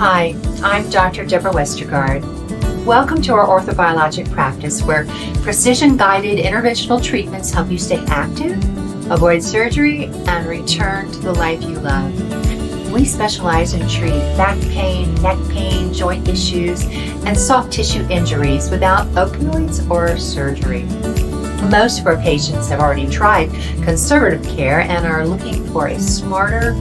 Hi, I'm Dr. Gabor Westergaard. Welcome to our orthobiologic practice where precision-guided interventional treatments help you stay active, avoid surgery, and return to the life you love. We specialize in treating back pain, neck pain, joint issues, and soft tissue injuries without opioids or surgery. Most of our patients have already tried conservative care and are looking for a smarter,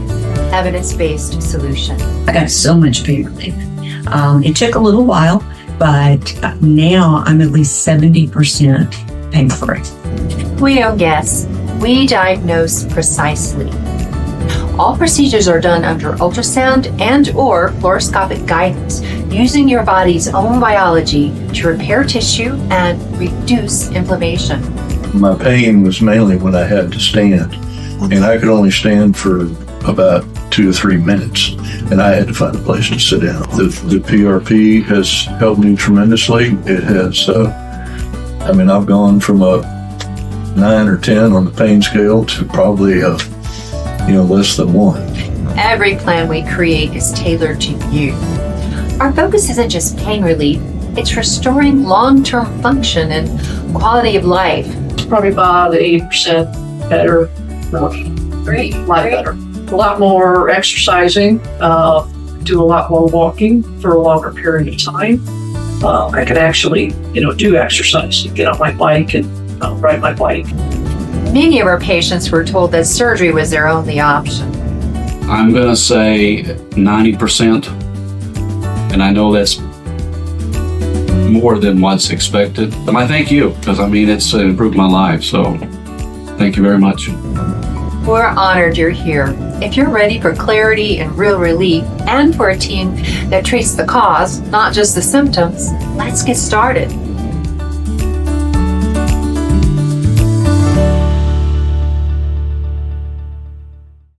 evidence-based solution. I got so much pain relief. It took a little while, but now I'm at least 70% pain-free. We don't guess. We diagnose precisely. All procedures are done under ultrasound and or fluoroscopic guidance, using your body's own biology to repair tissue and reduce inflammation. My pain was mainly when I had to stand, and I could only stand for about 2 to 3 minutes, and I had to find a place to sit down. The PRP has helped me tremendously. It has, I've gone from a 9 or 10 on the pain scale to probably less than 1. Every plan we create is tailored to you. Our focus isn't just pain relief, it's restoring long-term function and quality of life. Probably about 80% better. Great. A lot better. A lot more exercising, do a lot more walking for a longer period of time. I could actually, do exercise, get on my bike and ride my bike. Many of our patients were told that surgery was their only option. I'm going to say 90%, and I know that's more than what's expected. And I thank you, because it's improved my life, so thank you very much. We're honored you're here. If you're ready for clarity and real relief, and for a team that treats the cause, not just the symptoms, let's get started.